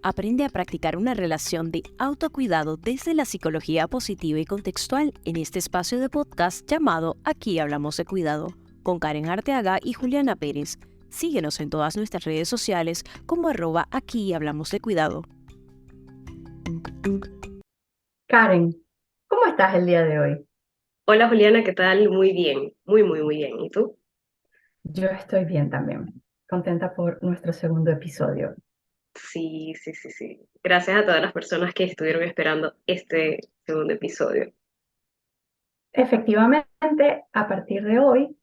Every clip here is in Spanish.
Aprende a practicar una relación de autocuidado desde la psicología positiva y contextual en este espacio de podcast llamado Aquí Hablamos de Cuidado, con Karen Arteaga y Juliana Pérez. Síguenos en todas nuestras redes sociales como @Aquí Hablamos de Cuidado. Karen, ¿cómo estás el día de hoy? Hola Juliana, ¿qué tal? Muy bien, muy bien. ¿Y tú? Yo estoy bien también, contenta por nuestro segundo episodio. Sí. Gracias a todas las personas que estuvieron esperando este segundo episodio. Efectivamente, a partir de hoy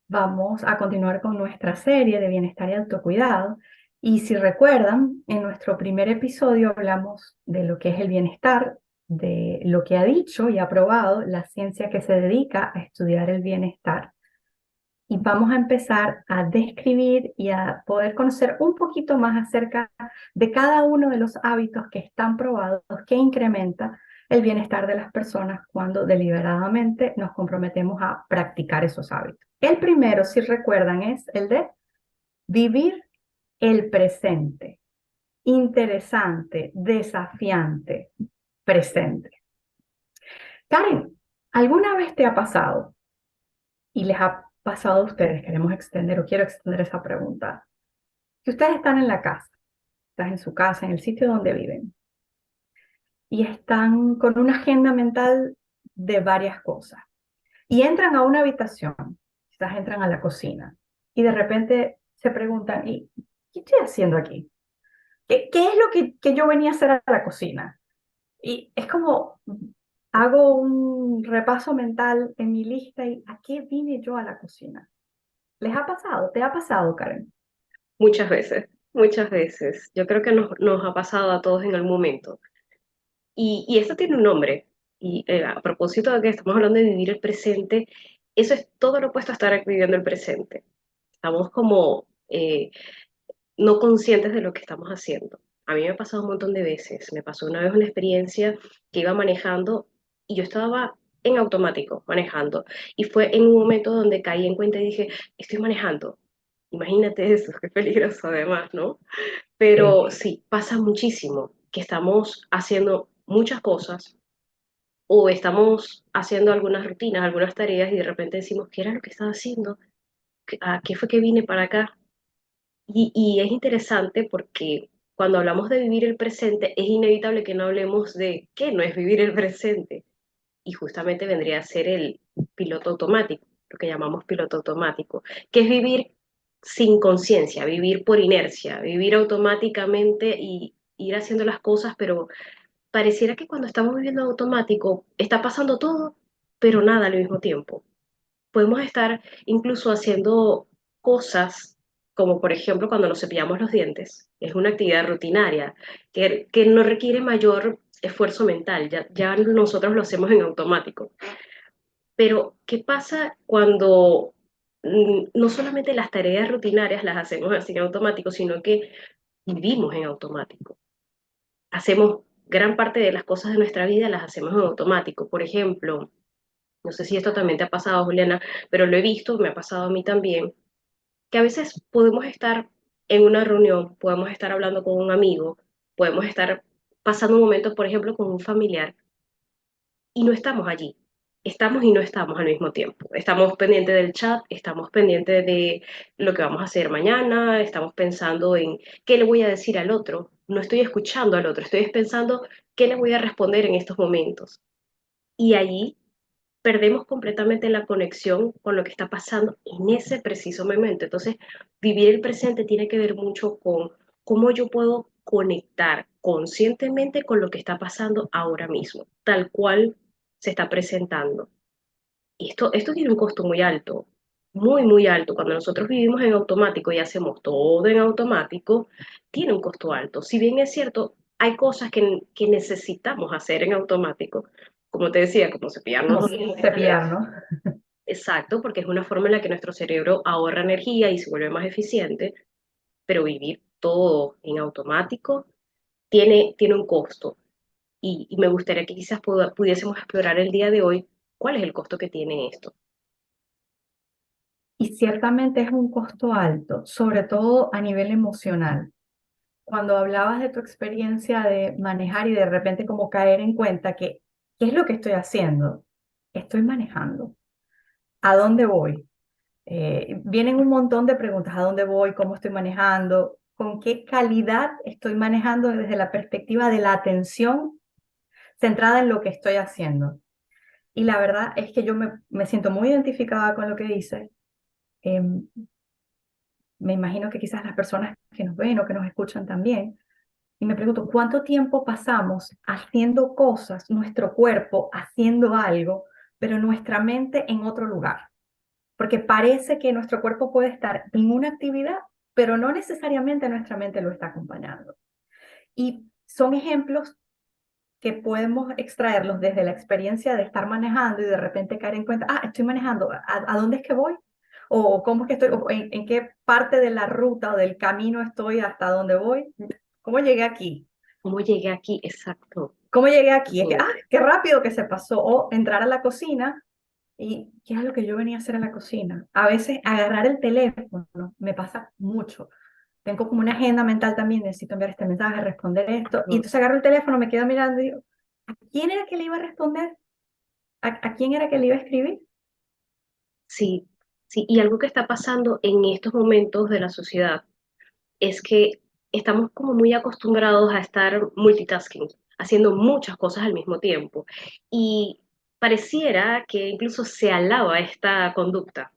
vamos a continuar con nuestra serie de bienestar y autocuidado. Y si recuerdan, en nuestro primer episodio hablamos de lo que es el bienestar, de lo que ha dicho y aprobado la ciencia que se dedica a estudiar el bienestar. Y vamos a empezar a describir y a poder conocer un poquito más acerca de cada uno de los hábitos que están probados, que incrementa el bienestar de las personas cuando deliberadamente nos comprometemos a practicar esos hábitos. El primero, si recuerdan, es el de vivir el presente. Interesante, desafiante, presente. Karen, ¿alguna vez te ha pasado y les ha pasado a ustedes, queremos extender o quiero extender esa pregunta, que ustedes están en la casa, estás en su casa, en el sitio donde viven, y están con una agenda mental de varias cosas, y entran a una habitación, quizás entran a la cocina, y de repente se preguntan, ¿y qué estoy haciendo aquí? ¿Qué es lo que yo venía a hacer a la cocina? Y es como, hago un repaso mental en mi lista y ¿a qué vine yo a la cocina? ¿Les ha pasado? ¿Te ha pasado, Karen? Muchas veces. Yo creo que nos ha pasado a todos en algún momento. Y esto tiene un nombre. Y a propósito de que estamos hablando de vivir el presente, eso es todo lo opuesto a estar viviendo el presente. Estamos como no conscientes de lo que estamos haciendo. A mí me ha pasado un montón de veces. Me pasó una vez una experiencia que iba manejando y yo estaba en automático manejando. Y fue en un momento donde caí en cuenta y dije, estoy manejando. Imagínate eso, qué peligroso además, ¿no? Pero Sí. sí, pasa muchísimo que estamos haciendo muchas cosas o estamos haciendo algunas rutinas, algunas tareas y de repente decimos, ¿qué era lo que estaba haciendo? ¿A qué fue que vine para acá? Y es interesante porque cuando hablamos de vivir el presente, es inevitable que no hablemos de qué no es vivir el presente. Y justamente vendría a ser el piloto automático, lo que llamamos piloto automático, que es vivir sin conciencia, vivir por inercia, vivir automáticamente y ir haciendo las cosas, pero pareciera que cuando estamos viviendo en automático está pasando todo, pero nada al mismo tiempo. Podemos estar incluso haciendo cosas como por ejemplo cuando nos cepillamos los dientes. Es una actividad rutinaria que no requiere mayor esfuerzo mental, ya nosotros lo hacemos en automático. Pero, ¿qué pasa cuando no solamente las tareas rutinarias las hacemos así en automático, sino que vivimos en automático? Hacemos gran parte de las cosas de nuestra vida las hacemos en automático. Por ejemplo, no sé si esto también te ha pasado, Juliana, pero lo he visto, me ha pasado a mí también, que a veces podemos estar en una reunión, podemos estar hablando con un amigo, podemos estar pasando un momento, por ejemplo, con un familiar y no estamos allí. Estamos y no estamos al mismo tiempo. Estamos pendientes del chat, estamos pendientes de lo que vamos a hacer mañana, estamos pensando en qué le voy a decir al otro. No estoy escuchando al otro, estoy pensando qué le voy a responder en estos momentos. Y allí perdemos completamente la conexión con lo que está pasando en ese preciso momento. Entonces, vivir el presente tiene que ver mucho con cómo yo puedo conectar conscientemente con lo que está pasando ahora mismo, tal cual se está presentando. Y esto tiene un costo muy alto, muy alto. Cuando nosotros vivimos en automático y hacemos todo en automático, tiene un costo alto. Si bien es cierto, hay cosas que necesitamos hacer en automático, como te decía, como cepillarnos Como los dientes. cepillar, ¿no? Exacto, porque es una forma en la que nuestro cerebro ahorra energía y se vuelve más eficiente, pero vivir todo en automático tiene un costo. Y me gustaría que quizás pudiésemos explorar el día de hoy cuál es el costo que tiene esto. Y ciertamente es un costo alto, sobre todo a nivel emocional. cuando hablabas de tu experiencia de manejar y de repente como caer en cuenta que, ¿qué es lo que estoy haciendo? Estoy manejando. ¿A dónde voy? Vienen un montón de preguntas. ¿A dónde voy? ¿Cómo estoy manejando? ¿Con qué calidad estoy manejando desde la perspectiva de la atención centrada en lo que estoy haciendo? Y la verdad es que yo me siento muy identificada con lo que dices. Em, Me imagino que quizás las personas que nos ven o que nos escuchan también. Y me pregunto, ¿cuánto tiempo pasamos haciendo cosas, nuestro cuerpo haciendo algo, pero nuestra mente en otro lugar? Porque parece que nuestro cuerpo puede estar en una actividad, pero no necesariamente nuestra mente lo está acompañando. Y son ejemplos que podemos extraerlos desde la experiencia de estar manejando y de repente caer en cuenta, estoy manejando, ¿a dónde es que voy? ¿O cómo es que estoy? ¿O en qué parte de la ruta o del camino estoy hasta dónde voy? ¿Cómo llegué aquí? ¿Cómo llegué aquí? Exacto. ¿Cómo llegué aquí? Es que, Sí. qué rápido que se pasó. O entrar a la cocina y qué es lo que yo venía a hacer en la cocina. A veces agarrar el teléfono me pasa mucho. Tengo como una agenda mental también, necesito enviar este mensaje, responder esto. Y Mm. entonces agarro el teléfono, me quedo mirando y digo, ¿a quién era que le iba a responder? ¿A quién era que le iba a escribir? Sí, sí, y algo que está pasando en estos momentos de la sociedad es que estamos como muy acostumbrados a estar multitasking, haciendo muchas cosas al mismo tiempo. Y pareciera que incluso se alaba esta conducta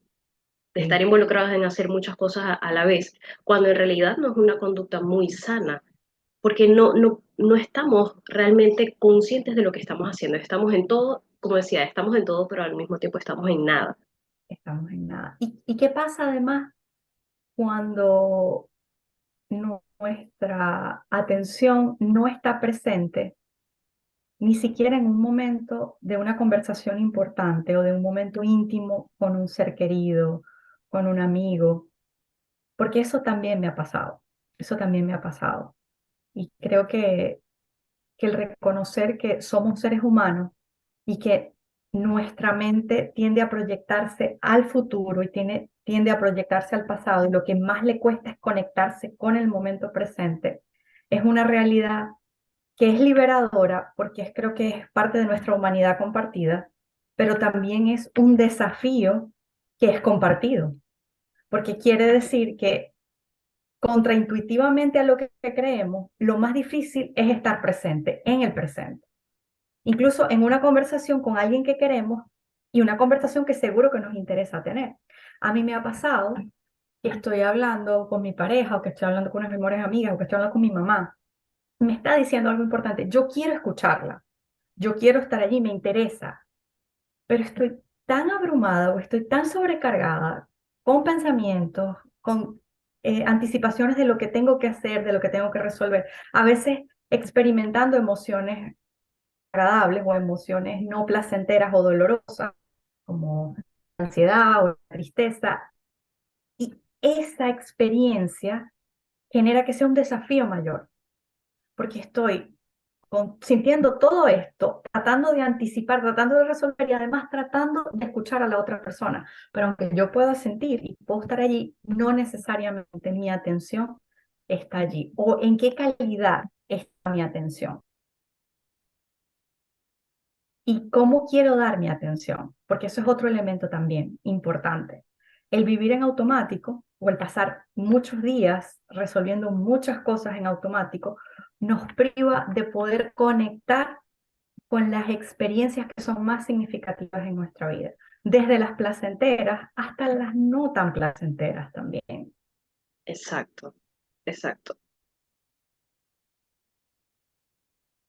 de estar Sí, involucrados en hacer muchas cosas a la vez, cuando en realidad no es una conducta muy sana, porque no estamos realmente conscientes de lo que estamos haciendo. Estamos en todo, como decía, estamos en todo, pero al mismo tiempo estamos en nada. estamos en nada. ¿Y qué pasa además cuando nuestra atención no está presente, ni siquiera en un momento de una conversación importante o de un momento íntimo con un ser querido, con un amigo? Porque eso también me ha pasado, eso también me ha pasado. Y creo que el reconocer que somos seres humanos y que nuestra mente tiende a proyectarse al futuro y tiende a proyectarse al pasado, y lo que más le cuesta es conectarse con el momento presente, es una realidad que es liberadora porque creo que es parte de nuestra humanidad compartida, pero también es un desafío que es compartido, porque quiere decir que contraintuitivamente a lo que creemos, lo más difícil es estar presente en el presente. Incluso en una conversación con alguien que queremos y una conversación que seguro que nos interesa tener. A mí me ha pasado que estoy hablando con mi pareja o que estoy hablando con unas mejores amigas o que estoy hablando con mi mamá. Me está diciendo algo importante. Yo quiero escucharla. Yo quiero estar allí, me interesa, pero estoy tan abrumada o estoy tan sobrecargada con pensamientos, con anticipaciones de lo que tengo que hacer, de lo que tengo que resolver, a veces experimentando emociones agradables o emociones no placenteras o dolorosas, como ansiedad o tristeza, y esa experiencia genera que sea un desafío mayor, porque estoy sintiendo todo esto, tratando de anticipar, tratando de resolver y además tratando de escuchar a la otra persona. Pero aunque yo pueda sentir y puedo estar allí, no necesariamente mi atención está allí. ¿O en qué calidad está mi atención? ¿Y cómo quiero dar mi atención? Porque eso es otro elemento también importante. El vivir en automático o el pasar muchos días resolviendo muchas cosas en automático nos priva de poder conectar con las experiencias que son más significativas en nuestra vida, desde las placenteras hasta las no tan placenteras también. Exacto, exacto.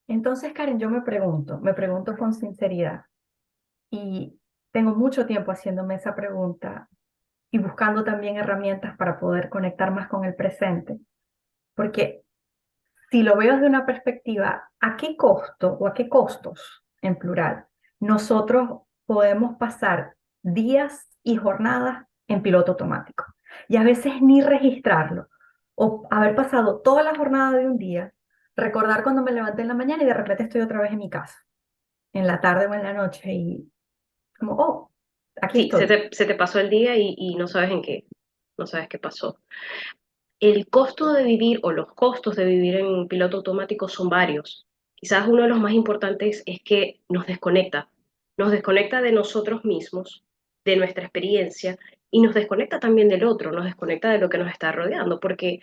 Entonces, Karen, yo me pregunto con sinceridad, y tengo mucho tiempo haciéndome esa pregunta y buscando también herramientas para poder conectar más con el presente, porque si lo veo desde una perspectiva, ¿a qué costo o a qué costos, en plural, nosotros podemos pasar días y jornadas en piloto automático? Y a veces ni registrarlo, o haber pasado toda la jornada de un día, recordar cuando me levanté en la mañana y de repente estoy otra vez en mi casa, en la tarde o en la noche, y como, oh, aquí Sí, estoy. se te pasó el día y no sabes en qué, no sabes qué pasó. el costo de vivir o los costos de vivir en piloto automático son varios. Quizás uno de los más importantes es que nos desconecta de nosotros mismos, de nuestra experiencia y nos desconecta también del otro, nos desconecta de lo que nos está rodeando, porque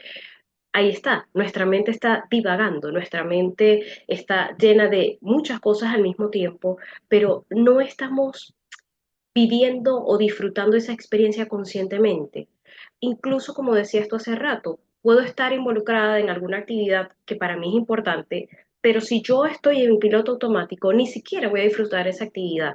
ahí está, nuestra mente está divagando, nuestra mente está llena de muchas cosas al mismo tiempo, pero no estamos viviendo o disfrutando esa experiencia conscientemente. Incluso, como decías tú hace rato, puedo estar involucrada en alguna actividad que para mí es importante, pero si yo estoy en piloto automático, ni siquiera voy a disfrutar esa actividad.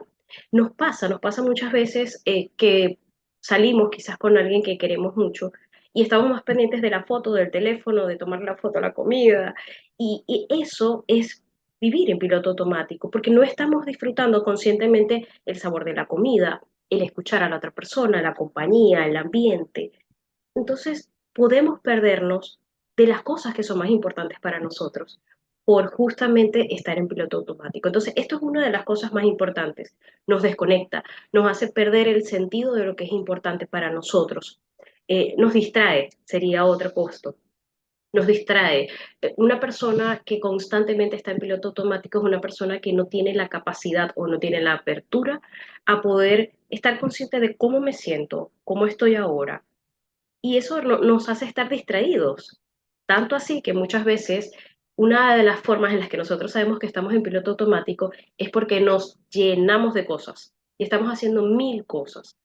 Nos pasa muchas veces que salimos quizás con alguien que queremos mucho y estamos más pendientes de la foto, del teléfono, de tomar la foto a la comida, y eso es vivir en piloto automático, porque no estamos disfrutando conscientemente el sabor de la comida, el escuchar a la otra persona, la compañía, el ambiente. Entonces, podemos perdernos de las cosas que son más importantes para nosotros por justamente estar en piloto automático. Entonces, esto es una de las cosas más importantes. Nos desconecta, nos hace perder el sentido de lo que es importante para nosotros. Nos distrae, sería otro costo. Nos distrae. Una persona que constantemente está en piloto automático es una persona que no tiene la capacidad o no tiene la apertura a poder estar consciente de cómo me siento, cómo estoy ahora, y eso nos hace estar distraídos. Tanto así que muchas veces una de las formas en las que nosotros sabemos que estamos en piloto automático es porque nos llenamos de cosas y estamos haciendo mil cosas.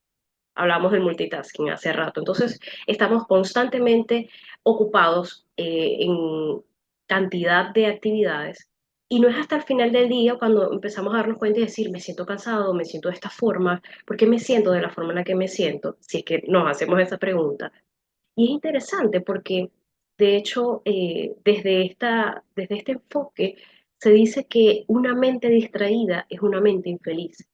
Hablamos del multitasking hace rato. Entonces, estamos constantemente ocupados en cantidad de actividades y no es hasta el final del día cuando empezamos a darnos cuenta y decir, me siento cansado, me siento de esta forma, ¿por qué me siento de la forma en la que me siento? Si es que nos hacemos esa pregunta. Y es interesante porque, de hecho, desde este enfoque se dice que una mente distraída es una mente infeliz.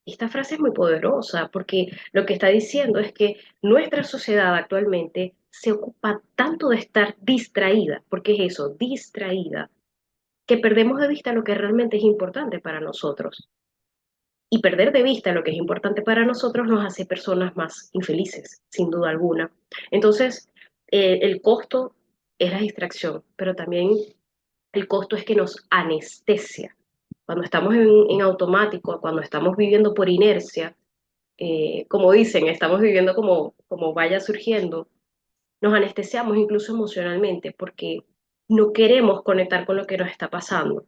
Esta frase es muy poderosa porque lo que está diciendo es que nuestra sociedad actualmente se ocupa tanto de estar distraída, porque es eso, distraída, que perdemos de vista lo que realmente es importante para nosotros. Y perder de vista lo que es importante para nosotros nos hace personas más infelices, sin duda alguna. Entonces, el costo es la distracción, pero también el costo es que nos anestesia. Cuando estamos en automático, cuando estamos viviendo por inercia, como dicen, estamos viviendo como vaya surgiendo, nos anestesiamos incluso emocionalmente porque no queremos conectar con lo que nos está pasando.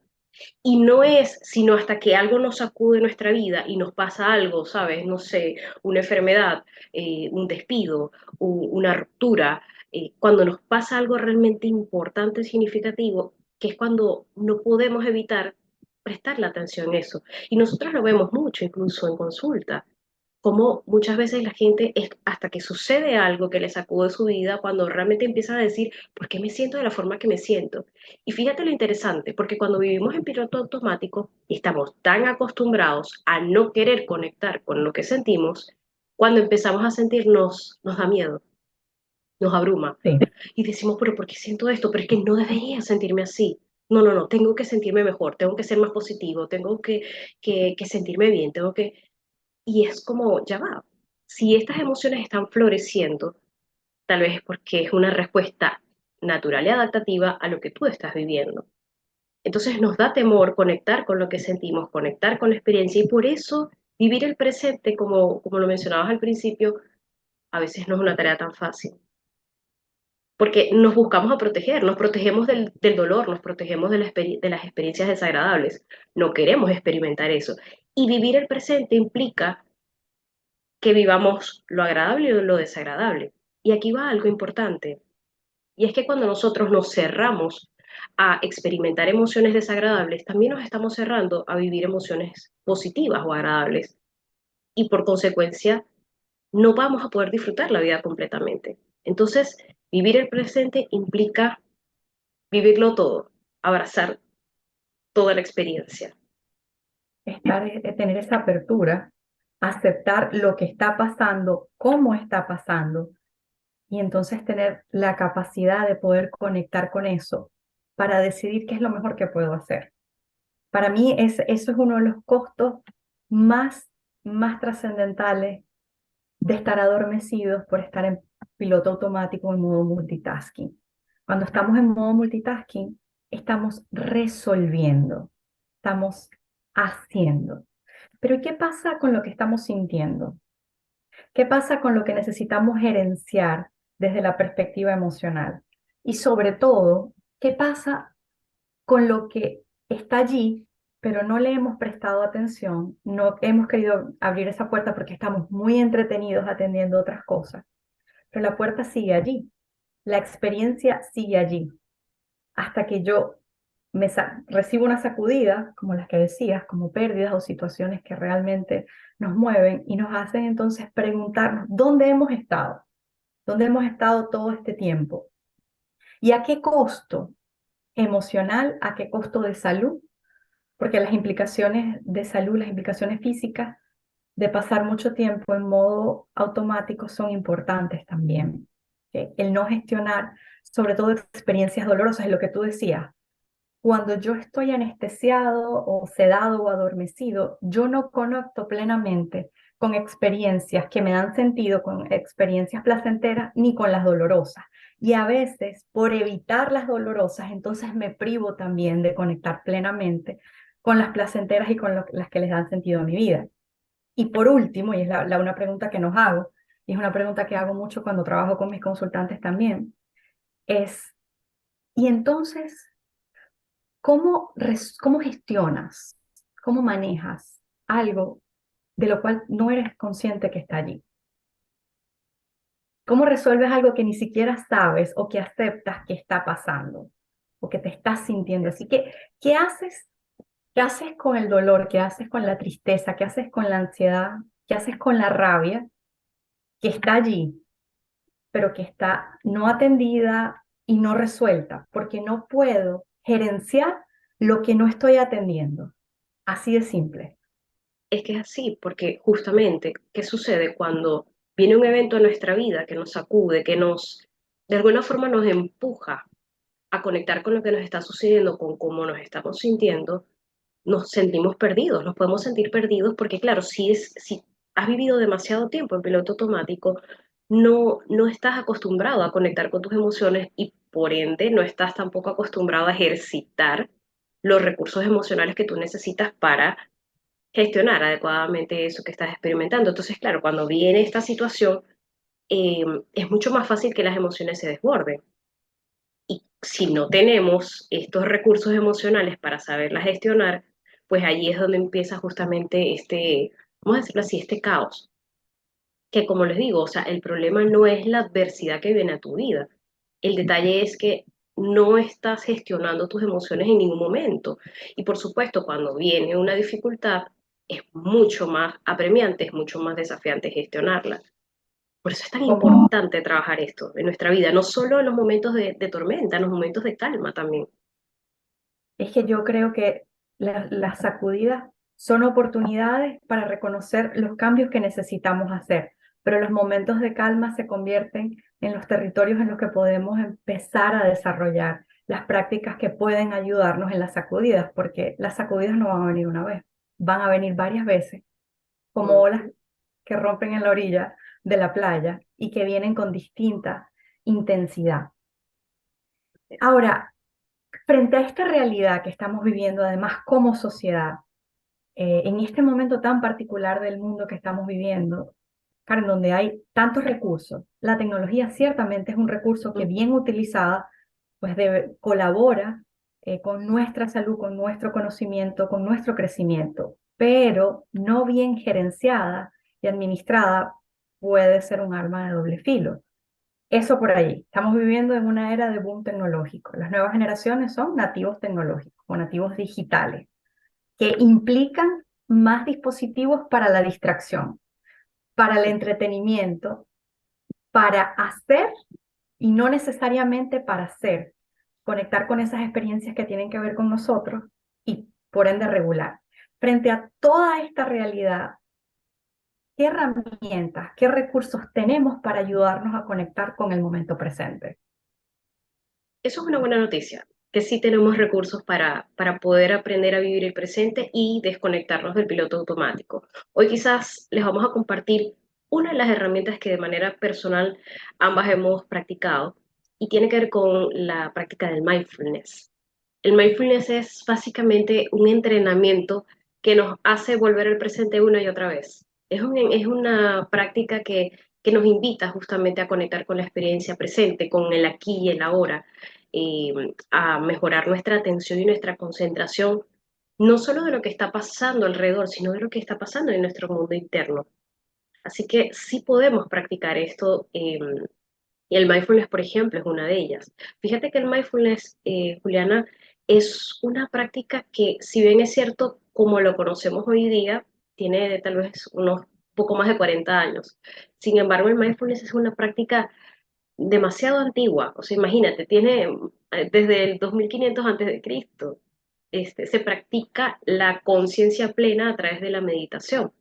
Y no es sino hasta que algo nos sacude nuestra vida y nos pasa algo, ¿sabes? No sé, una enfermedad, un despido, una ruptura, cuando nos pasa algo realmente importante y significativo, que es cuando no podemos evitar prestar la atención a eso. Y nosotros lo vemos mucho, incluso en consulta, como muchas veces la gente es hasta que sucede algo que le sacude su vida cuando realmente empiezan a decir, ¿por qué me siento de la forma que me siento? Y fíjate lo interesante, porque cuando vivimos en piloto automático y estamos tan acostumbrados a no querer conectar con lo que sentimos, cuando empezamos a sentirnos, nos da miedo, nos abruma Sí, y decimos, pero ¿por qué siento esto? Pero es que no debería sentirme así. No, no, no, tengo que sentirme mejor, tengo que ser más positivo, tengo que sentirme bien, tengo que... Y es como, ya va, si estas emociones están floreciendo, tal vez es porque es una respuesta natural y adaptativa a lo que tú estás viviendo. Entonces nos da temor conectar con lo que sentimos, conectar con la experiencia y por eso vivir el presente, como lo mencionabas al principio, a veces no es una tarea tan fácil. Porque nos buscamos a proteger, nos protegemos del dolor, nos protegemos de las experiencias desagradables. No queremos experimentar eso. Y vivir el presente implica que vivamos lo agradable y lo desagradable. Y aquí va algo importante, y es que cuando nosotros nos cerramos a experimentar emociones desagradables, también nos estamos cerrando a vivir emociones positivas o agradables. Y por consecuencia, no vamos a poder disfrutar la vida completamente. Entonces, vivir el presente implica vivirlo todo, abrazar toda la experiencia. tener esa apertura, aceptar lo que está pasando, cómo está pasando, y entonces tener la capacidad de poder conectar con eso para decidir qué es lo mejor que puedo hacer. Para mí eso es uno de los costos más, más trascendentales de estar adormecidos por estar en piloto automático en modo multitasking. Cuando estamos en modo multitasking, estamos resolviendo, estamos haciendo. Pero ¿qué pasa con lo que estamos sintiendo? ¿Qué pasa con lo que necesitamos gerenciar desde la perspectiva emocional? Y sobre todo, ¿qué pasa con lo que está allí, pero no le hemos prestado atención, no hemos querido abrir esa puerta porque estamos muy entretenidos atendiendo otras cosas? Pero la puerta sigue allí, la experiencia sigue allí, hasta que yo recibo una sacudida, como las que decías, como pérdidas o situaciones que realmente nos mueven y nos hacen entonces preguntarnos dónde hemos estado, dónde hemos estado todo este tiempo y a qué costo emocional, a qué costo de salud, porque las implicaciones de salud, las implicaciones físicas de pasar mucho tiempo en modo automático son importantes también. El no gestionar, sobre todo experiencias dolorosas, es lo que tú decías. Cuando yo estoy anestesiado o sedado o adormecido, yo no conecto plenamente con experiencias que me dan sentido, con experiencias placenteras, ni con las dolorosas. Y a veces, por evitar las dolorosas, entonces me privo también de conectar plenamente con las placenteras y con las que les dan sentido a mi vida. Y por último, y es una pregunta que nos hago, y es una pregunta que hago mucho cuando trabajo con mis consultantes también, es, ¿y entonces cómo gestionas, cómo manejas algo de lo cual no eres consciente que está allí? ¿Cómo resuelves algo que ni siquiera sabes o que aceptas que está pasando o que te estás sintiendo? Así que, ¿qué haces? ¿Qué haces con el dolor? ¿Qué haces con la tristeza? ¿Qué haces con la ansiedad? ¿Qué haces con la rabia que está allí, pero que está no atendida y no resuelta? Porque no puedo gerenciar lo que no estoy atendiendo. Así de simple. Es que es así, porque justamente, ¿qué sucede cuando viene un evento en nuestra vida que nos sacude, de alguna forma nos empuja a conectar con lo que nos está sucediendo, con cómo nos estamos sintiendo? Nos sentimos perdidos, nos podemos sentir perdidos porque, claro, si has vivido demasiado tiempo en piloto automático, no estás acostumbrado a conectar con tus emociones y por ende no estás tampoco acostumbrado a ejercitar los recursos emocionales que tú necesitas para gestionar adecuadamente eso que estás experimentando. Entonces, claro, cuando viene esta situación, es mucho más fácil que las emociones se desborden. Y si no tenemos estos recursos emocionales para saberlas gestionar, pues allí es donde empieza justamente vamos a decirlo así, este caos. Que como les digo, o sea, el problema no es la adversidad que viene a tu vida. El detalle es que no estás gestionando tus emociones en ningún momento. Y por supuesto, cuando viene una dificultad, es mucho más apremiante, es mucho más desafiante gestionarla. Por eso es tan Como importante trabajar esto en nuestra vida, no solo en los momentos de tormenta, en los momentos de calma también. es que yo creo que las sacudidas son oportunidades para reconocer los cambios que necesitamos hacer, pero los momentos de calma se convierten en los territorios en los que podemos empezar a desarrollar las prácticas que pueden ayudarnos en las sacudidas, porque las sacudidas no van a venir una vez, van a venir varias veces, como Mm. olas que rompen en la orilla de la playa y que vienen con distinta intensidad. Ahora, frente a esta realidad que estamos viviendo, además como sociedad, en este momento tan particular del mundo que estamos viviendo, Karen, donde hay tantos recursos, la tecnología ciertamente es un recurso que bien utilizada, pues colabora con nuestra salud, con nuestro conocimiento, con nuestro crecimiento, pero no bien gerenciada y administrada puede ser un arma de doble filo. Eso por ahí. Estamos viviendo en una era de boom tecnológico. Las nuevas generaciones son nativos tecnológicos o nativos digitales, que implican más dispositivos para la distracción, para el entretenimiento, para hacer y no necesariamente para hacer. Conectar con esas experiencias que tienen que ver con nosotros y por ende regular. Frente a toda esta realidad, ¿qué herramientas, qué recursos tenemos para ayudarnos a conectar con el momento presente? Eso es una buena noticia, que sí tenemos recursos para poder aprender a vivir el presente y desconectarnos del piloto automático. Hoy quizás les vamos a compartir una de las herramientas que de manera personal ambas hemos practicado y tiene que ver con la práctica del mindfulness. El mindfulness es básicamente un entrenamiento que nos hace volver al presente una y otra vez. Es una práctica que nos invita justamente a conectar con la experiencia presente, con el aquí y el ahora, a mejorar nuestra atención y nuestra concentración, no solo de lo que está pasando alrededor, sino de lo que está pasando en nuestro mundo interno. Así que sí podemos practicar esto, y el mindfulness, por ejemplo, es una de ellas. Fíjate que el mindfulness, Juliana, es una práctica que, si bien es cierto, como lo conocemos hoy día, tiene tal vez unos poco más de 40 años. Sin embargo, el mindfulness es una práctica demasiado antigua. O sea, imagínate, tiene desde el 2500 antes de Cristo. Se practica la conciencia plena a través de la meditación.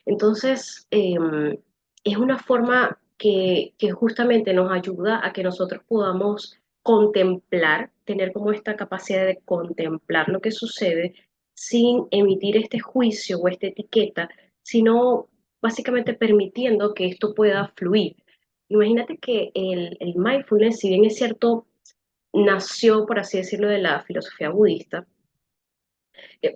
Entonces, es una forma que justamente nos ayuda a que nosotros podamos contemplar, tener como esta capacidad de contemplar lo que sucede sin emitir este juicio o esta etiqueta, sino básicamente permitiendo que esto pueda fluir. Imagínate que el mindfulness, si bien es cierto, nació, por así decirlo, de la filosofía budista.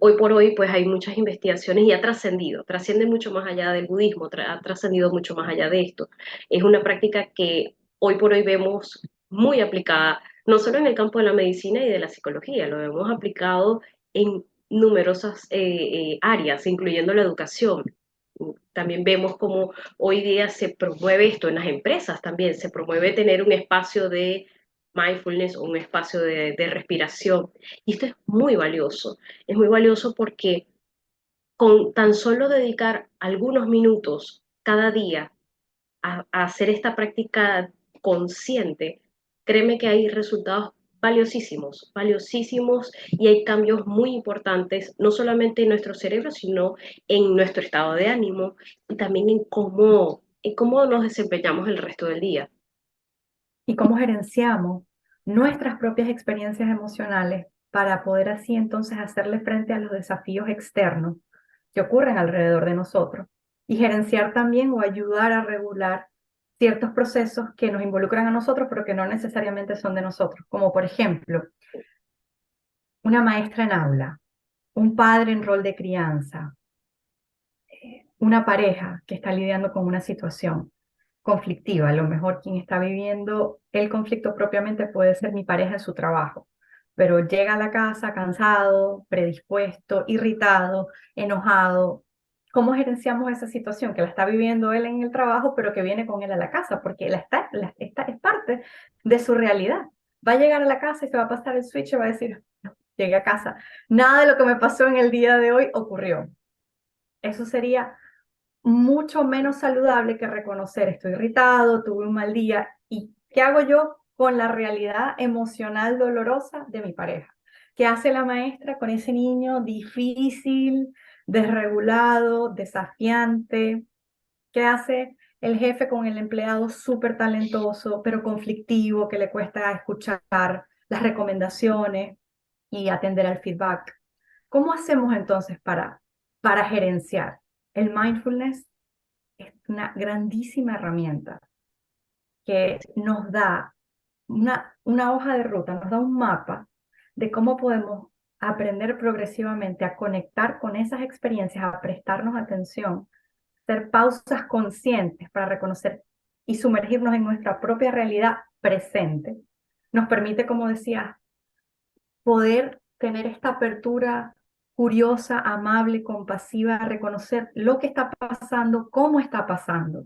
Hoy por hoy pues hay muchas investigaciones y ha trascendido, trasciende mucho más allá del budismo, ha trascendido mucho más allá de esto. Es una práctica que hoy por hoy vemos muy aplicada, no solo en el campo de la medicina y de la psicología, lo hemos aplicado en numerosas áreas, incluyendo la educación. También vemos cómo hoy día se promueve esto en las empresas también, se promueve tener un espacio de mindfulness o un espacio de respiración. Y esto es muy valioso porque con tan solo dedicar algunos minutos cada día a hacer esta práctica consciente, créeme que hay resultados valiosísimos, valiosísimos y hay cambios muy importantes, no solamente en nuestro cerebro, sino en nuestro estado de ánimo y también en cómo nos desempeñamos el resto del día. Y cómo gerenciamos nuestras propias experiencias emocionales para poder así entonces hacerle frente a los desafíos externos que ocurren alrededor de nosotros y gerenciar también o ayudar a regular ciertos procesos que nos involucran a nosotros, pero que no necesariamente son de nosotros, como por ejemplo, una maestra en aula, un padre en rol de crianza, una pareja que está lidiando con una situación conflictiva. A lo mejor quien está viviendo el conflicto propiamente puede ser mi pareja en su trabajo, pero llega a la casa cansado, predispuesto, irritado, enojado. ¿Cómo gerenciamos esa situación que la está viviendo él en el trabajo, pero que viene con él a la casa? Porque esta es parte de su realidad. Va a llegar a la casa y se va a pasar el switch y va a decir, "No, llegué a casa. Nada de lo que me pasó en el día de hoy ocurrió". Eso sería mucho menos saludable que reconocer, estoy irritado, tuve un mal día, y ¿qué hago yo con la realidad emocional dolorosa de mi pareja? ¿Qué hace la maestra con ese niño difícil, desregulado, desafiante? ¿Qué hace el jefe con el empleado súper talentoso, pero conflictivo, que le cuesta escuchar las recomendaciones y atender al feedback? ¿Cómo hacemos entonces para gerenciar? El mindfulness es una grandísima herramienta que nos da una hoja de ruta, nos da un mapa de cómo podemos aprender progresivamente a conectar con esas experiencias, a prestarnos atención, hacer pausas conscientes para reconocer y sumergirnos en nuestra propia realidad presente. Nos permite, como decía, poder tener esta apertura curiosa, amable, compasiva, a reconocer lo que está pasando, cómo está pasando,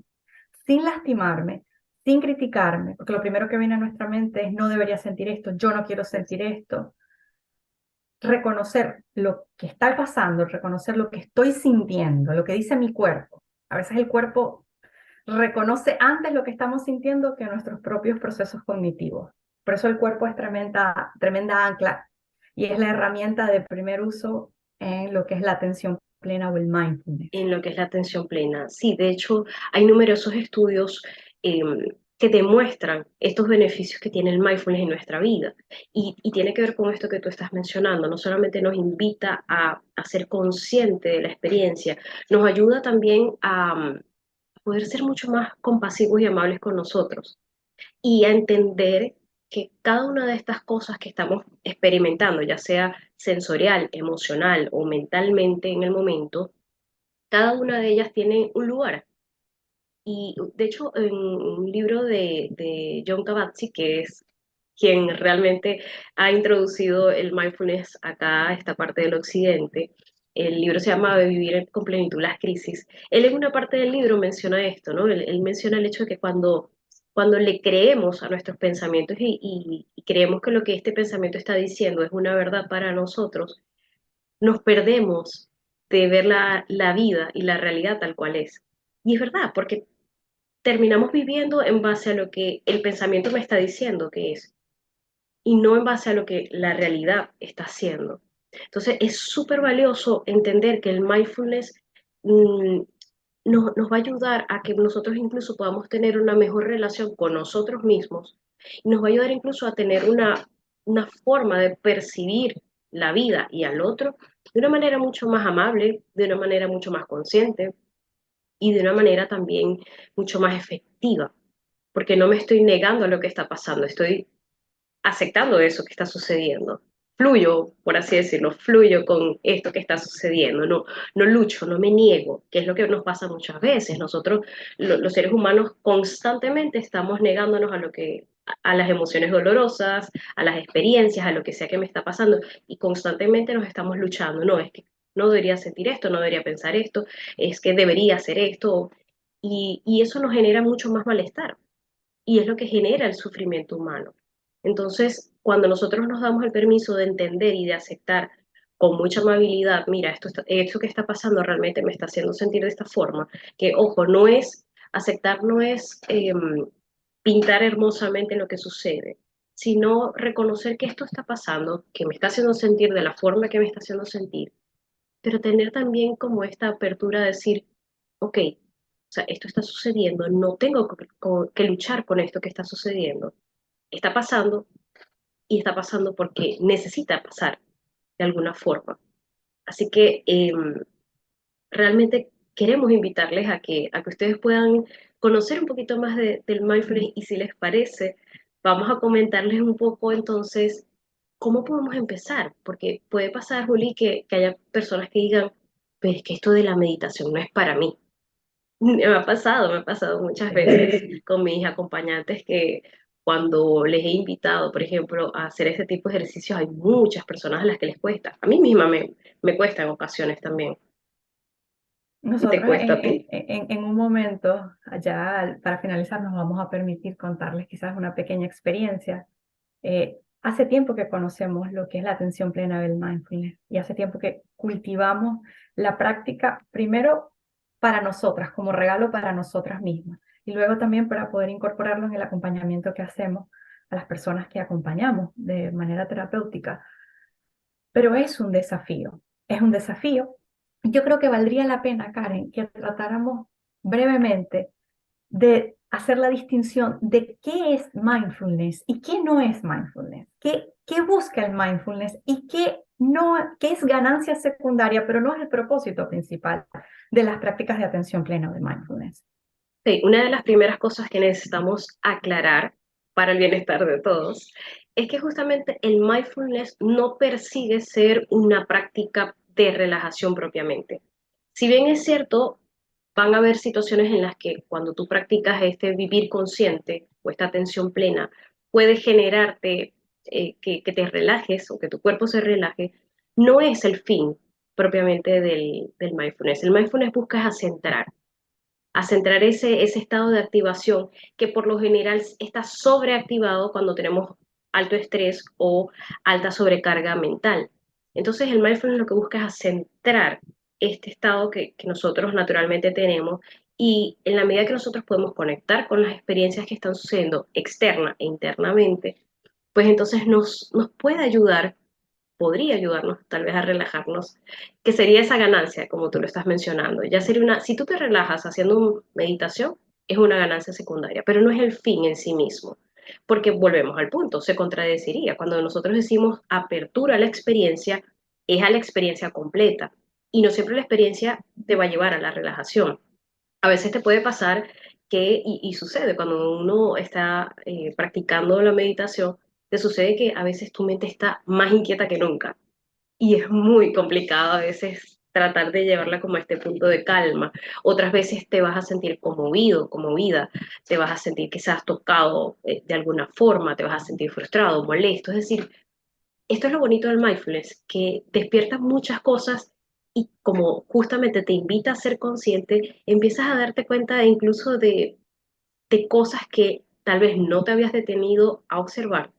sin lastimarme, sin criticarme, porque lo primero que viene a nuestra mente es no debería sentir esto, yo no quiero sentir esto. Reconocer lo que está pasando, reconocer lo que estoy sintiendo, lo que dice mi cuerpo. A veces el cuerpo reconoce antes lo que estamos sintiendo que nuestros propios procesos cognitivos. Por eso el cuerpo es tremenda ancla y es la herramienta de primer uso en lo que es la atención plena o el mindfulness. En lo que es la atención plena. Sí, de hecho, hay numerosos estudios eh, que demuestran estos beneficios que tiene el mindfulness en nuestra vida. Y tiene que ver con esto que tú estás mencionando. No solamente nos invita a ser consciente de la experiencia, nos ayuda también a poder ser mucho más compasivos y amables con nosotros y a entender que cada una de estas cosas que estamos experimentando, ya sea sensorial, emocional o mentalmente en el momento, cada una de ellas tiene un lugar. Y de hecho, en un libro de John Kabat-Zinn, que es quien realmente ha introducido el mindfulness acá a esta parte del occidente, el libro se llama Vivir con plenitud las crisis. Él en una parte del libro menciona esto, ¿no? Él menciona el hecho de que cuando le creemos a nuestros pensamientos y creemos que lo que este pensamiento está diciendo es una verdad para nosotros, nos perdemos de ver la vida y la realidad tal cual es. Y es verdad, porque terminamos viviendo en base a lo que el pensamiento me está diciendo que es y no en base a lo que la realidad está haciendo. Entonces es súper valioso entender que el mindfulness mm, nos va a ayudar a que nosotros incluso podamos tener una mejor relación con nosotros mismos y nos va a ayudar incluso a tener una forma de percibir la vida y al otro de una manera mucho más amable, de una manera mucho más consciente y de una manera también mucho más efectiva, porque no me estoy negando a lo que está pasando, estoy aceptando eso que está sucediendo. Fluyo, por así decirlo, fluyo con esto que está sucediendo, no lucho, no me niego, que es lo que nos pasa muchas veces. Nosotros, los seres humanos, constantemente estamos negándonos a lo que a las emociones dolorosas, a las experiencias, a lo que sea que me está pasando, y constantemente nos estamos luchando. No, es que no debería sentir esto, no debería pensar esto, es que debería hacer esto, y eso nos genera mucho más malestar y es lo que genera el sufrimiento humano. Entonces, cuando nosotros nos damos el permiso de entender y de aceptar con mucha amabilidad, mira, esto que está pasando realmente me está haciendo sentir de esta forma, que ojo, no es, aceptar no es pintar hermosamente lo que sucede, sino reconocer que esto está pasando, que me está haciendo sentir de la forma que me está haciendo sentir, pero tener también como esta apertura de decir, ok, o sea, esto está sucediendo, no tengo que luchar con esto que está sucediendo. Está pasando y está pasando porque necesita pasar de alguna forma. Así que realmente queremos invitarles a que ustedes puedan conocer un poquito más del mindfulness y si les parece, vamos a comentarles un poco entonces cómo podemos empezar, porque puede pasar, Juli, que haya personas que digan, pero es que esto de la meditación no es para mí. Me ha pasado muchas veces con mis acompañantes que cuando les he invitado, por ejemplo, a hacer este tipo de ejercicios, hay muchas personas a las que les cuesta. A mí misma me cuesta en ocasiones también. ¿Qué te Nosotros cuesta a ti? en un momento, allá para finalizar, nos vamos a permitir contarles quizás una pequeña experiencia. Hace tiempo que conocemos lo que es la atención plena del mindfulness y hace tiempo que cultivamos la práctica primero para nosotras, como regalo para nosotras mismas, y luego también para poder incorporarlo en el acompañamiento que hacemos a las personas que acompañamos de manera terapéutica. Pero es un desafío, es un desafío. Yo creo que valdría la pena, Karen, que tratáramos brevemente de hacer la distinción de qué es mindfulness y qué no es mindfulness, qué busca el mindfulness y qué es ganancia secundaria, pero no es el propósito principal de las prácticas de atención plena de mindfulness. Sí, una de las primeras cosas que necesitamos aclarar para el bienestar de todos es que justamente el mindfulness no persigue ser una práctica de relajación propiamente. Si bien es cierto, van a haber situaciones en las que cuando tú practicas este vivir consciente o esta atención plena, puede generarte que te relajes o que tu cuerpo se relaje, no es el fin propiamente del mindfulness. El mindfulness busca a centrar ese estado de activación que por lo general está sobreactivado cuando tenemos alto estrés o alta sobrecarga mental. Entonces el mindfulness lo que busca es a centrar este estado que nosotros naturalmente tenemos y en la medida que nosotros podemos conectar con las experiencias que están sucediendo externa e internamente, pues entonces nos puede ayudar, podría ayudarnos tal vez a relajarnos, que sería esa ganancia, como tú lo estás mencionando. Ya sería si tú te relajas haciendo meditación, es una ganancia secundaria, pero no es el fin en sí mismo, porque volvemos al punto, se contradeciría. Cuando nosotros decimos apertura a la experiencia, es a la experiencia completa, y no siempre la experiencia te va a llevar a la relajación. A veces te puede pasar que, y sucede cuando uno está practicando la meditación, te sucede que a veces tu mente está más inquieta que nunca y es muy complicado a veces tratar de llevarla como a este punto de calma. Otras veces te vas a sentir conmovido, conmovida, te vas a sentir quizás tocado de alguna forma, te vas a sentir frustrado, molesto. Es decir, esto es lo bonito del mindfulness, que despierta muchas cosas y como justamente te invita a ser consciente, empiezas a darte cuenta incluso de cosas que tal vez no te habías detenido a observar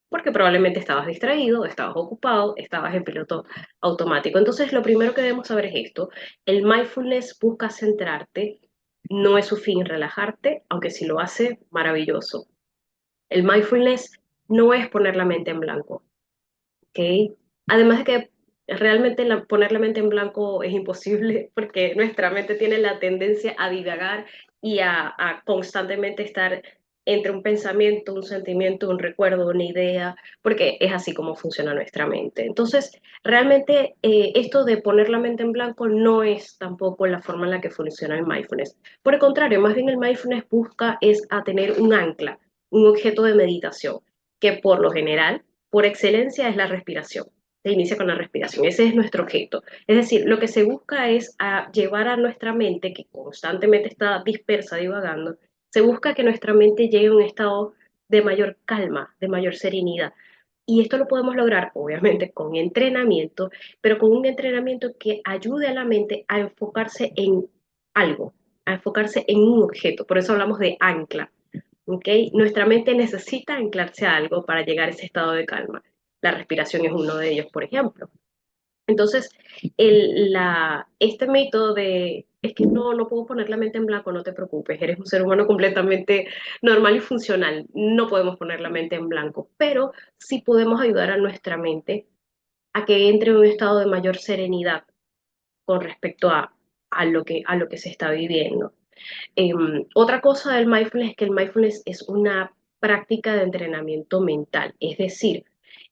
porque probablemente estabas distraído, estabas ocupado, estabas en piloto automático. Entonces, lo primero que debemos saber es esto. El mindfulness busca centrarte, no es su fin relajarte, aunque si lo hace, maravilloso. El mindfulness no es poner la mente en blanco, ¿ok? Además de que realmente poner la mente en blanco es imposible porque nuestra mente tiene la tendencia a divagar y a constantemente estar entre un pensamiento, un sentimiento, un recuerdo, una idea, porque es así como funciona nuestra mente. Entonces, realmente esto de poner la mente en blanco no es tampoco la forma en la que funciona el mindfulness. Por el contrario, más bien el mindfulness busca es a tener un ancla, un objeto de meditación, que por lo general por excelencia es la respiración. Se inicia con la respiración, ese es nuestro objeto. Es decir, lo que se busca es llevar a nuestra mente, que constantemente está dispersa, divagando, se busca que nuestra mente llegue a un estado de mayor calma, de mayor serenidad. Y esto lo podemos lograr, obviamente, con entrenamiento, pero con un entrenamiento que ayude a la mente a enfocarse en algo, a enfocarse en un objeto. Por eso hablamos de ancla. ¿Okay? Nuestra mente necesita anclarse a algo para llegar a ese estado de calma. La respiración es uno de ellos, por ejemplo. Entonces, este método de, es que no puedo poner la mente en blanco, no te preocupes, eres un ser humano completamente normal y funcional, no podemos poner la mente en blanco, pero sí podemos ayudar a nuestra mente a que entre en un estado de mayor serenidad con respecto a lo que se está viviendo. Otra cosa del mindfulness es que el mindfulness es una práctica de entrenamiento mental, es decir,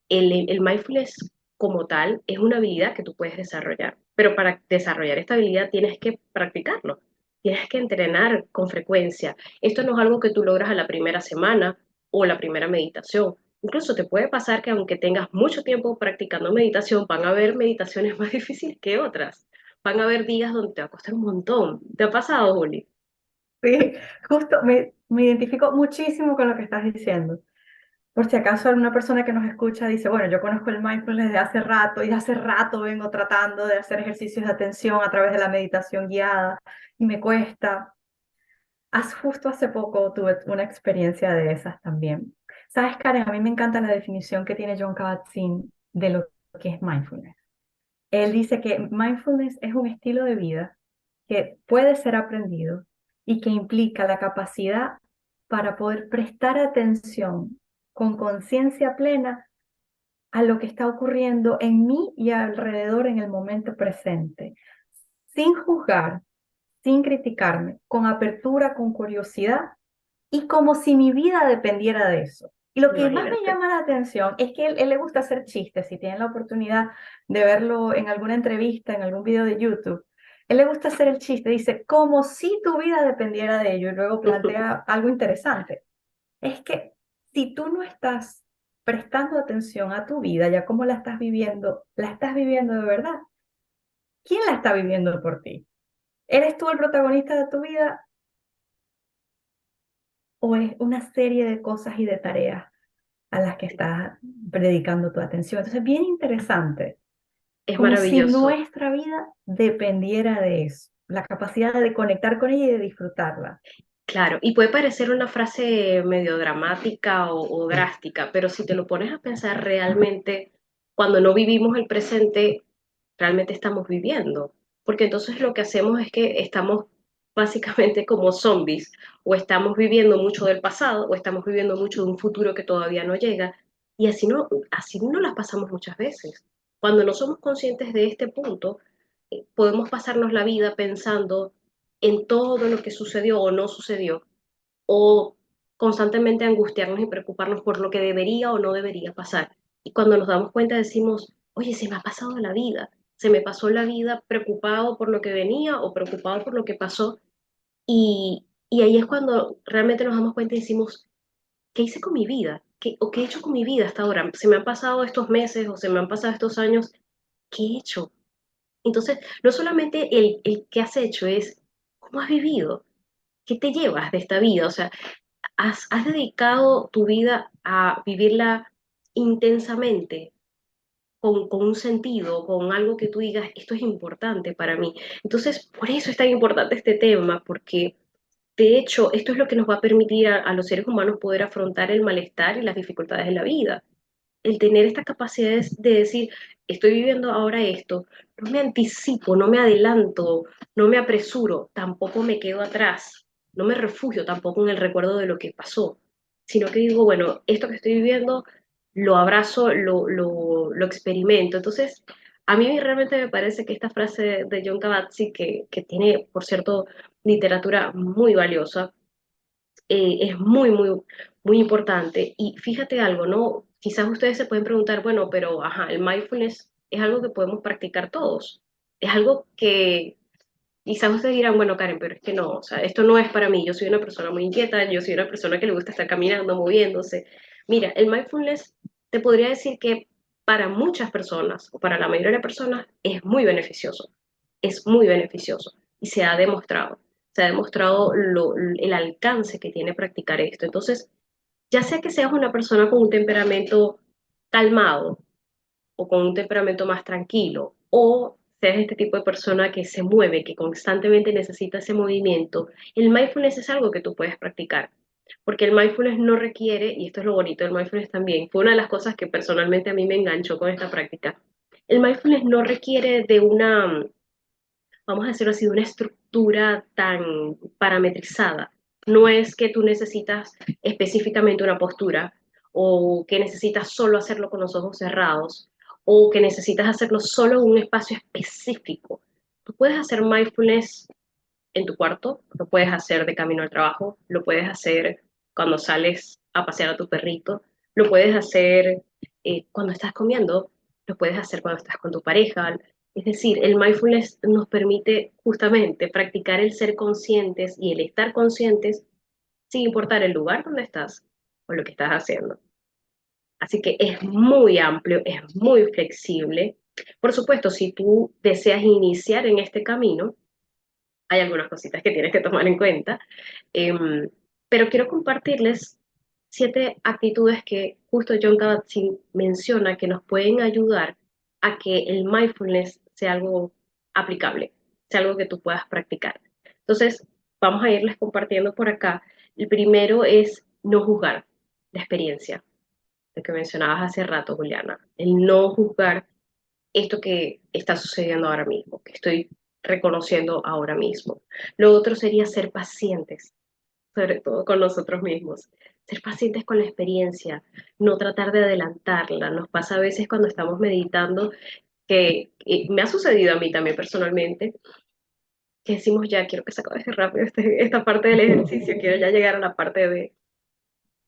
el mindfulness como tal es una habilidad que tú puedes desarrollar, pero para desarrollar esta habilidad tienes que practicarlo, tienes que entrenar con frecuencia. Esto no es algo que tú logras a la primera semana o la primera meditación. Incluso te puede pasar que aunque tengas mucho tiempo practicando meditación, van a haber meditaciones más difíciles que otras. Van a haber días donde te va a costar un montón. ¿Te ha pasado, Juli? Sí, justo me identifico muchísimo con lo que estás diciendo. Por si acaso alguna persona que nos escucha dice, bueno, yo conozco el mindfulness desde hace rato y hace rato vengo tratando de hacer ejercicios de atención a través de la meditación guiada y me cuesta. Justo hace poco tuve una experiencia de esas también. ¿Sabes, Karen? A mí me encanta la definición que tiene John Kabat-Zinn de lo que es mindfulness. Él dice que mindfulness es un estilo de vida que puede ser aprendido y que implica la capacidad para poder prestar atención con conciencia plena a lo que está ocurriendo en mí y alrededor en el momento presente, sin juzgar, sin criticarme, con apertura, con curiosidad y como si mi vida dependiera de eso. Y lo que más me Imagínate. llama la atención es que él le gusta hacer chistes, si tienen la oportunidad de verlo en alguna entrevista, en algún video de YouTube. Él le gusta hacer el chiste, dice, como si tu vida dependiera de ello, y luego plantea algo interesante. Es que si tú no estás prestando atención a tu vida, ya como la estás viviendo de verdad. ¿Quién la está viviendo por ti? ¿Eres tú el protagonista de tu vida o es una serie de cosas y de tareas a las que estás dedicando tu atención? Entonces, bien interesante, Es como si maravilloso. nuestra vida dependiera de eso, la capacidad de conectar con ella y de disfrutarla. Claro, y puede parecer una frase medio dramática o drástica, pero si te lo pones a pensar realmente, cuando no vivimos el presente, realmente estamos viviendo, porque entonces lo que hacemos es que estamos básicamente como zombies, o estamos viviendo mucho del pasado, o estamos viviendo mucho de un futuro que todavía no llega, y así no las pasamos muchas veces. Cuando no somos conscientes de este punto, podemos pasarnos la vida pensando en todo lo que sucedió o no sucedió, o constantemente angustiarnos y preocuparnos por lo que debería o no debería pasar. Y cuando nos damos cuenta decimos, oye, se me ha pasado la vida. se me pasó la vida preocupado por lo que venía o preocupado por lo que pasó. Y ahí es cuando realmente nos damos cuenta y decimos, ¿qué hice con mi vida? ¿O qué he hecho con mi vida hasta ahora? Se me han pasado estos meses o se me han pasado estos años. ¿Qué he hecho? Entonces, no solamente el qué has hecho, es cómo has vivido, qué te llevas de esta vida. O sea, has dedicado tu vida a vivirla intensamente, con un sentido, con algo que tú digas, esto es importante para mí. Entonces, por eso es tan importante este tema, porque de hecho, esto es lo que nos va a permitir a los seres humanos poder afrontar el malestar y las dificultades de la vida. El tener esta capacidad de decir, estoy viviendo ahora esto, no me anticipo, no me adelanto, no me apresuro, tampoco me quedo atrás, no me refugio tampoco en el recuerdo de lo que pasó, sino que digo, bueno, esto que estoy viviendo lo abrazo, lo experimento. Entonces, a mí realmente me parece que esta frase de John Kabat-Zinn, que tiene, por cierto, literatura muy valiosa, es muy, muy, muy importante. Y fíjate algo, ¿no? Quizás ustedes se pueden preguntar, bueno, pero ajá, el mindfulness es algo que podemos practicar todos. Es algo que quizás ustedes dirán, bueno, Karen, pero es que no, o sea, esto no es para mí. Yo soy una persona muy inquieta, yo soy una persona que le gusta estar caminando, moviéndose. Mira, el mindfulness te podría decir que para muchas personas, o para la mayoría de personas, es muy beneficioso y se ha demostrado el alcance que tiene practicar esto. Entonces, ya sea que seas una persona con un temperamento calmado o con un temperamento más tranquilo, o seas este tipo de persona que se mueve, que constantemente necesita ese movimiento, el mindfulness es algo que tú puedes practicar. Porque el mindfulness no requiere, y esto es lo bonito del mindfulness también, fue una de las cosas que personalmente a mí me enganchó con esta práctica. El mindfulness no requiere de una, vamos a decirlo así, de una estructura tan parametrizada. No es que tú necesitas específicamente una postura o que necesitas solo hacerlo con los ojos cerrados o que necesitas hacerlo solo en un espacio específico. Tú puedes hacer mindfulness en tu cuarto, lo puedes hacer de camino al trabajo, lo puedes hacer cuando sales a pasear a tu perrito, lo puedes hacer cuando estás comiendo, lo puedes hacer cuando estás con tu pareja. Es decir, el mindfulness nos permite justamente practicar el ser conscientes y el estar conscientes sin importar el lugar donde estás o lo que estás haciendo. Así que es muy amplio, es muy flexible. Por supuesto, si tú deseas iniciar en este camino, hay algunas cositas que tienes que tomar en cuenta, em, pero quiero compartirles 7 actitudes que justo John Kabat-Zinn menciona que nos pueden ayudar a que el mindfulness sea algo aplicable, sea algo que tú puedas practicar. Entonces, vamos a irles compartiendo por acá. El primero es no juzgar la experiencia, lo que mencionabas hace rato, Juliana, el no juzgar esto que está sucediendo ahora mismo, que estoy reconociendo ahora mismo. Lo otro sería ser pacientes, sobre todo con nosotros mismos. Ser pacientes con la experiencia, no tratar de adelantarla. Nos pasa a veces cuando estamos meditando, que me ha sucedido a mí también personalmente, que decimos ya, quiero que se acabe rápido esta parte del ejercicio, quiero ya llegar a la parte de...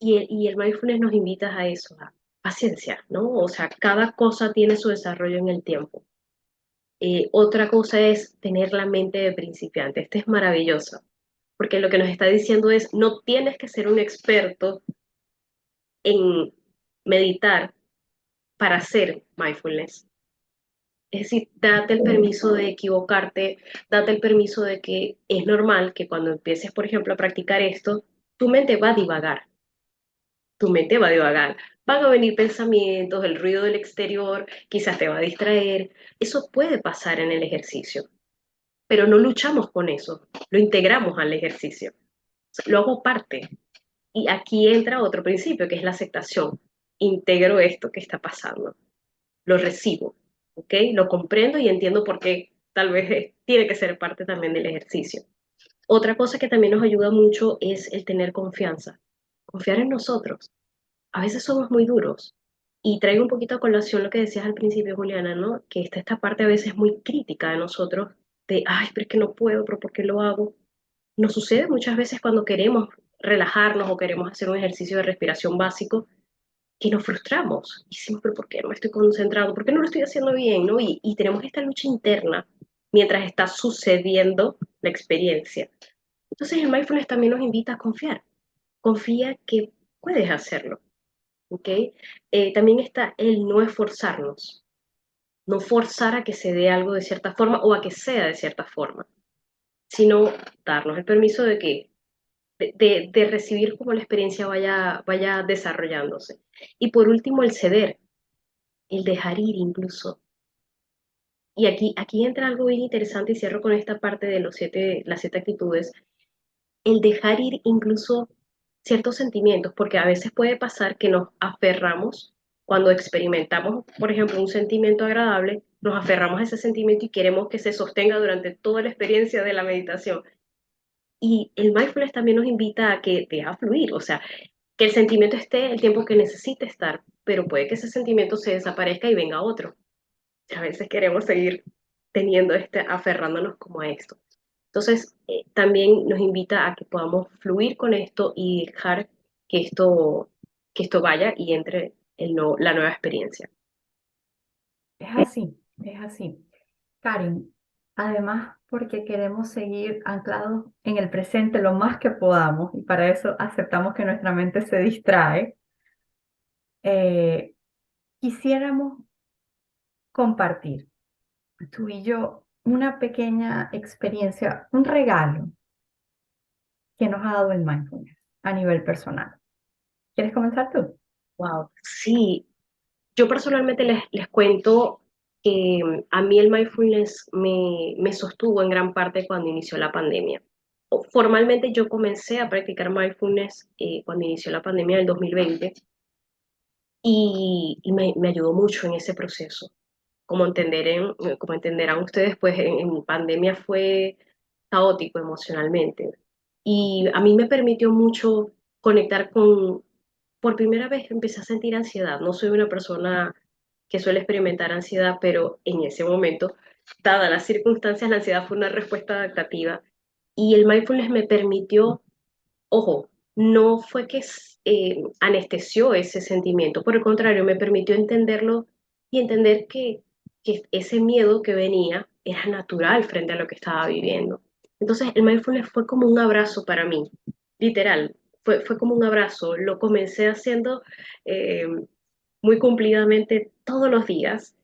Y el mindfulness nos invita a eso, a paciencia, ¿no? O sea, cada cosa tiene su desarrollo en el tiempo. Otra cosa es tener la mente de principiante. Este es maravilloso, porque lo que nos está diciendo es, no tienes que ser un experto en meditar para hacer mindfulness. Es decir, date el permiso de equivocarte, date el permiso de que es normal que cuando empieces, por ejemplo, a practicar esto, tu mente va a divagar, tu mente va a divagar. Van a venir pensamientos, el ruido del exterior, quizás te va a distraer. Eso puede pasar en el ejercicio, pero no luchamos con eso, lo integramos al ejercicio, lo hago parte. Y aquí entra otro principio, que es la aceptación. Integro esto que está pasando, lo recibo, ¿ok? Lo comprendo y entiendo por qué tal vez tiene que ser parte también del ejercicio. Otra cosa que también nos ayuda mucho es el tener confianza, confiar en nosotros. A veces somos muy duros. Y traigo un poquito a colación lo que decías al principio, Juliana, ¿no? Que está esta parte a veces muy crítica de nosotros, de, ay, pero es que no puedo, pero ¿por qué lo hago? Nos sucede muchas veces cuando queremos relajarnos o queremos hacer un ejercicio de respiración básico, que nos frustramos. Y decimos, pero ¿por qué no me estoy concentrando? ¿Por qué no lo estoy haciendo bien? ¿No? Y tenemos esta lucha interna mientras está sucediendo la experiencia. Entonces el mindfulness también nos invita a confiar. Confía que puedes hacerlo. ¿Ok? También está el no esforzarnos, no forzar a que se dé algo de cierta forma o a que sea de cierta forma, sino darnos el permiso de que de recibir cómo la experiencia vaya desarrollándose. Y por último, el ceder, el dejar ir incluso. Y aquí entra algo bien interesante y cierro con esta parte de las 7 actitudes, el dejar ir incluso ciertos sentimientos, porque a veces puede pasar que nos aferramos cuando experimentamos, por ejemplo, un sentimiento agradable, nos aferramos a ese sentimiento y queremos que se sostenga durante toda la experiencia de la meditación. Y el mindfulness también nos invita a que deja fluir, o sea, que el sentimiento esté el tiempo que necesite estar, pero puede que ese sentimiento se desaparezca y venga otro. A veces queremos seguir teniendo aferrándonos como a esto. Entonces, también nos invita a que podamos fluir con esto y dejar que esto vaya y entre la nueva experiencia. Es así, es así. Karen, además porque queremos seguir anclados en el presente lo más que podamos y para eso aceptamos que nuestra mente se distrae, eh, quisiéramos compartir tú y yo una pequeña experiencia, un regalo que nos ha dado el mindfulness a nivel personal. ¿Quieres comenzar tú? Wow. Sí, yo personalmente les cuento que a mí el mindfulness me sostuvo en gran parte cuando inició la pandemia. Formalmente yo comencé a practicar mindfulness cuando inició la pandemia del 2020 y me ayudó mucho en ese proceso. Como entenderán ustedes, pues en pandemia fue caótico emocionalmente. Y a mí me permitió mucho conectar por primera vez empecé a sentir ansiedad. No soy una persona que suele experimentar ansiedad, pero en ese momento, dadas las circunstancias, la ansiedad fue una respuesta adaptativa. Y el mindfulness me permitió, ojo, no fue que anestesió ese sentimiento, por el contrario, me permitió entenderlo y entender que ese miedo que venía era natural frente a lo que estaba viviendo. Entonces, el mindfulness fue como un abrazo para mí, literal, fue como un abrazo. Lo comencé haciendo eh, muy cumplidamente todos los días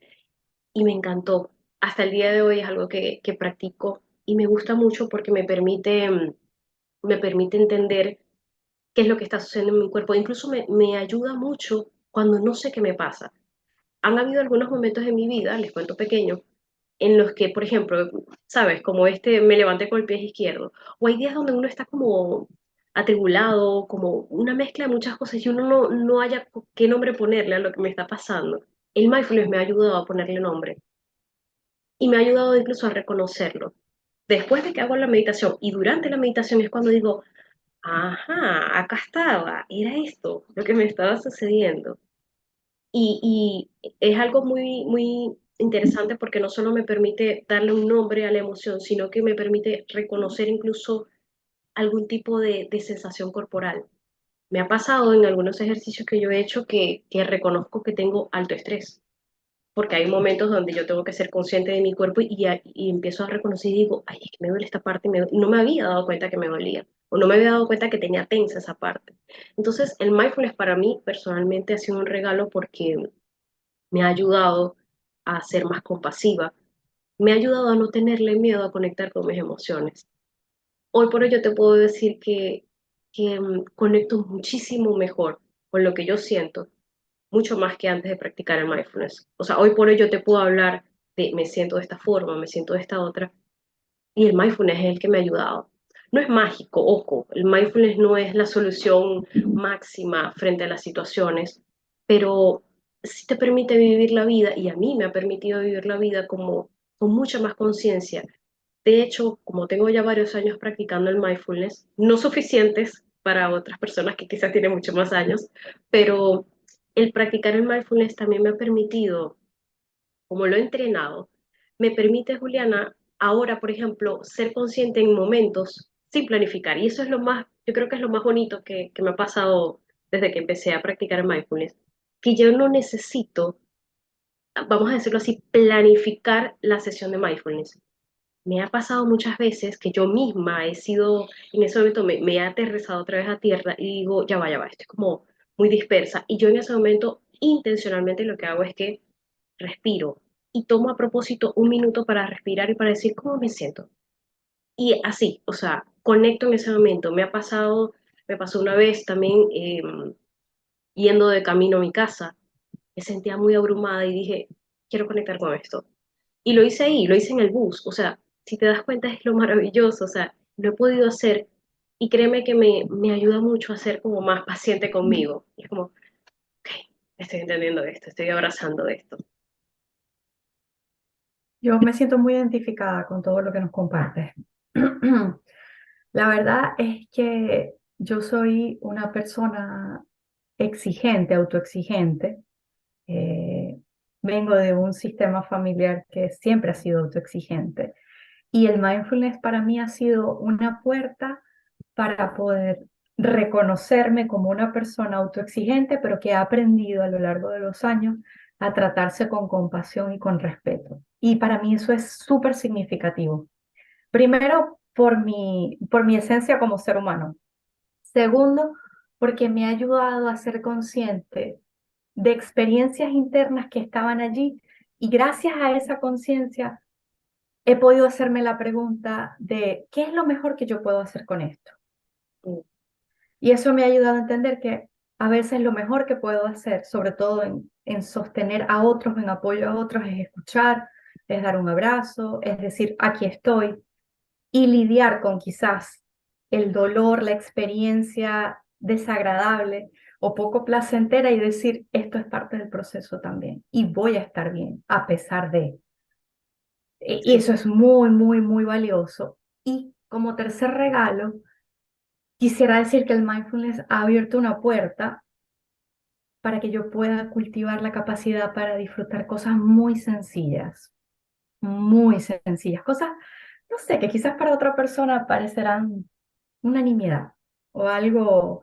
y me encantó. Hasta el día de hoy es algo que practico y me gusta mucho porque me permite entender qué es lo que está sucediendo en mi cuerpo. Incluso me ayuda mucho cuando no sé qué me pasa. Han habido algunos momentos en mi vida, les cuento pequeño, en los que, por ejemplo, sabes, como me levanté con el pie izquierdo, o hay días donde uno está como atribulado, como una mezcla de muchas cosas y uno no haya qué nombre ponerle a lo que me está pasando. El mindfulness me ha ayudado a ponerle nombre y me ha ayudado incluso a reconocerlo. Después de que hago la meditación y durante la meditación es cuando digo, ajá, acá estaba, era esto lo que me estaba sucediendo. Y es algo muy, muy interesante porque no solo me permite darle un nombre a la emoción, sino que me permite reconocer incluso algún tipo de sensación corporal. Me ha pasado en algunos ejercicios que yo he hecho que reconozco que tengo alto estrés, porque hay momentos donde yo tengo que ser consciente de mi cuerpo y empiezo a reconocer y digo, ay, es que me duele esta parte, no me había dado cuenta que me dolía, o no me había dado cuenta que tenía tensa esa parte. Entonces, el mindfulness para mí personalmente ha sido un regalo porque me ha ayudado a ser más compasiva, me ha ayudado a no tenerle miedo a conectar con mis emociones. Hoy por hoy yo te puedo decir que conecto muchísimo mejor con lo que yo siento, mucho más que antes de practicar el mindfulness. O sea, hoy por hoy yo te puedo hablar de me siento de esta forma, me siento de esta otra, y el mindfulness es el que me ha ayudado. No es mágico, ojo, el mindfulness no es la solución máxima frente a las situaciones, pero sí te permite vivir la vida y a mí me ha permitido vivir la vida como con mucha más conciencia. De hecho, como tengo ya varios años practicando el mindfulness, no suficientes para otras personas que quizás tienen mucho más años, pero el practicar el mindfulness también me ha permitido, como lo he entrenado, me permite, Juliana, ahora, por ejemplo, ser consciente en momentos sin planificar. Y eso es lo más, yo creo que es lo más bonito que me ha pasado desde que empecé a practicar mindfulness. que yo no necesito, vamos a decirlo así, planificar la sesión de mindfulness. Me ha pasado muchas veces que yo misma he sido, en ese momento me he aterrizado otra vez a tierra y digo, ya va, estoy como muy dispersa. Y yo en ese momento intencionalmente lo que hago es que respiro y tomo a propósito un minuto para respirar y para decir cómo me siento. Y así, o sea, conecto en ese momento. Me pasó una vez también yendo de camino a mi casa, me sentía muy abrumada y dije, quiero conectar con esto. Y lo hice ahí, lo hice en el bus. O sea, si te das cuenta es lo maravilloso. O sea, lo he podido hacer y créeme que me ayuda mucho a ser como más paciente conmigo. Y es como, ok, estoy entendiendo esto, estoy abrazando esto. Yo me siento muy identificada con todo lo que nos compartes. La verdad es que yo soy una persona exigente, autoexigente. Eh, Vengo de un sistema familiar que siempre ha sido autoexigente. Y el mindfulness para mí ha sido una puerta para poder reconocerme como una persona autoexigente, pero que ha aprendido a lo largo de los años a tratarse con compasión y con respeto. Y para mí eso es súper significativo. Primero, por mi esencia como ser humano. Segundo, porque me ha ayudado a ser consciente de experiencias internas que estaban allí y gracias a esa conciencia he podido hacerme la pregunta de ¿qué es lo mejor que yo puedo hacer con esto? Y eso me ha ayudado a entender que a veces lo mejor que puedo hacer, sobre todo en sostener a otros, en apoyo a otros, es escuchar, es dar un abrazo, es decir, aquí estoy, y lidiar con quizás el dolor, la experiencia desagradable o poco placentera y decir, esto es parte del proceso también y voy a estar bien a pesar de. Y Sí, eso es muy, muy, muy valioso. Y como tercer regalo, quisiera decir que el mindfulness ha abierto una puerta para que yo pueda cultivar la capacidad para disfrutar cosas muy sencillas, cosas, no sé, que quizás para otra persona parecerán una nimiedad o algo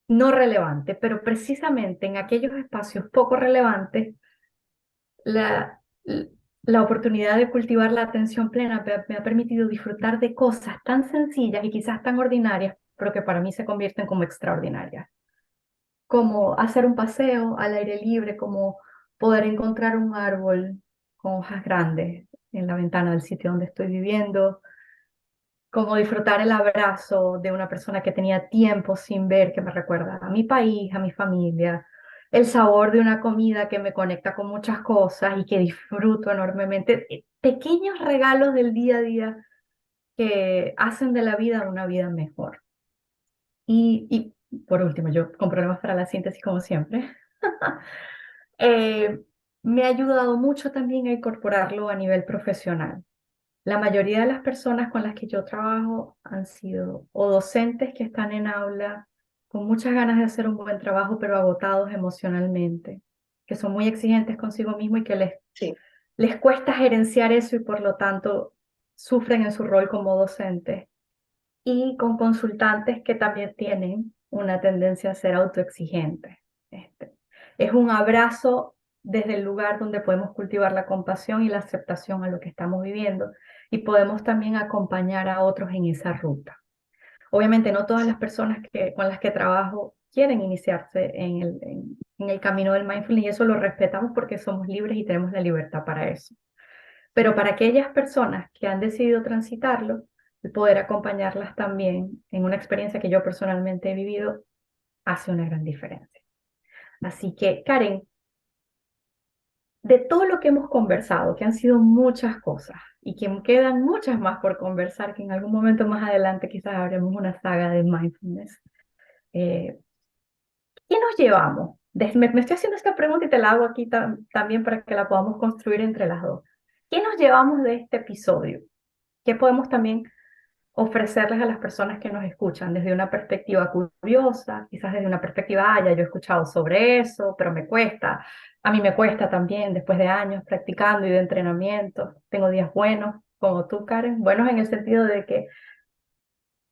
no relevante, pero precisamente en aquellos espacios poco relevantes, la, la oportunidad de cultivar la atención plena me ha permitido disfrutar de cosas tan sencillas y quizás tan ordinarias, pero que para mí se convierten como extraordinarias, como hacer un paseo al aire libre, como poder encontrar un árbol con hojas grandes en la ventana del sitio donde estoy viviendo, como disfrutar el abrazo de una persona que tenía tiempo sin ver, que me recuerda a mi país, a mi familia, el sabor de una comida que me conecta con muchas cosas y que disfruto enormemente. Pequeños regalos del día a día que hacen de la vida una vida mejor. Y por último, yo con problemas para la síntesis como siempre, eh, me ha ayudado mucho también a incorporarlo a nivel profesional. La mayoría de las personas con las que yo trabajo han sido o docentes que están en aula con muchas ganas de hacer un buen trabajo, pero agotados emocionalmente, que son muy exigentes consigo mismo y que sí, les cuesta gerenciar eso y por lo tanto sufren en su rol como docentes. Y con consultantes que también tienen una tendencia a ser autoexigentes. Este, es un abrazo desde el lugar donde podemos cultivar la compasión y la aceptación a lo que estamos viviendo y podemos también acompañar a otros en esa ruta. Obviamente no todas las personas con las que trabajo quieren iniciarse en el camino del mindfulness y eso lo respetamos porque somos libres y tenemos la libertad para eso. Pero para aquellas personas que han decidido transitarlo, el poder acompañarlas también en una experiencia que yo personalmente he vivido hace una gran diferencia. Así que, Karen, de todo lo que hemos conversado, que han sido muchas cosas y que quedan muchas más por conversar, que en algún momento más adelante quizás haremos una saga de mindfulness, eh, ¿qué nos llevamos? Me estoy haciendo esta pregunta y te la hago aquí también para que la podamos construir entre las dos. ¿Qué nos llevamos de este episodio? ¿Qué podemos también ofrecerles a las personas que nos escuchan desde una perspectiva curiosa, quizás desde una perspectiva, ya yo he escuchado sobre eso, pero me cuesta? A mí me cuesta también después de años practicando y de entrenamiento. Tengo días buenos, como tú, Karen, buenos en el sentido de que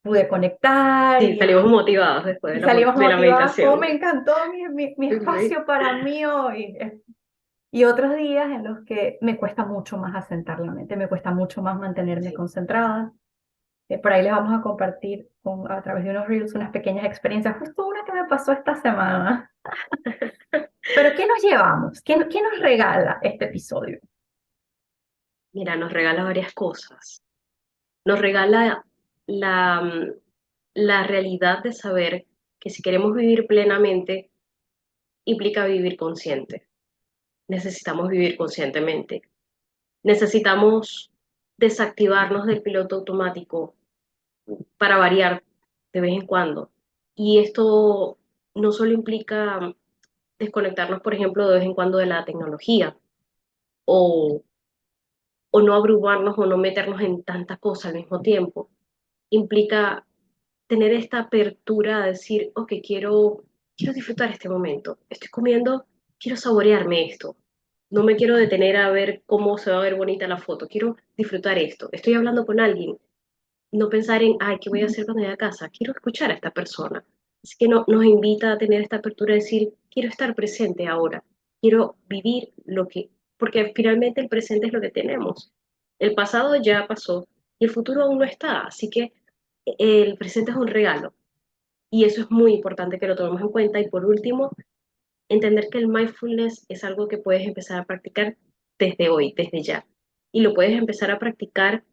pude conectar Sí, salimos motivados después de y salimos de la motivadas. Oh, meditación. me encantó mi Sí. espacio para mí hoy. Y otros días en los que me cuesta mucho más asentar la mente, me cuesta mucho más mantenerme Sí. concentrada. Por ahí les vamos a compartir a través de unos reels unas pequeñas experiencias, justo una que me pasó esta semana. Pero ¿qué nos llevamos? ¿Qué nos regala este episodio? Mira, nos regala varias cosas. Nos regala la, la realidad de saber que si queremos vivir plenamente, implica vivir consciente. Necesitamos vivir conscientemente. Necesitamos desactivarnos del piloto automático para variar de vez en cuando. Y esto no solo implica desconectarnos, por ejemplo, de vez en cuando de la tecnología o, o no abrumarnos o no meternos en tantas cosas al mismo tiempo. Implica tener esta apertura a decir, ok, quiero disfrutar este momento. Estoy comiendo, quiero saborearme esto. No me quiero detener a ver cómo se va a ver bonita la foto. Quiero disfrutar esto. Estoy hablando con alguien. No pensar en, ay, ¿qué voy a hacer cuando llegue a casa? Quiero escuchar a esta persona. Así que nos invita a tener esta apertura de decir, quiero estar presente ahora. Quiero vivir lo que, porque finalmente el presente es lo que tenemos. El pasado ya pasó y el futuro aún no está. Así que el presente es un regalo y eso es muy importante que lo tomemos en cuenta. Y por último, entender que el mindfulness es algo que puedes empezar a practicar desde hoy, desde ya. Y lo puedes empezar a practicar,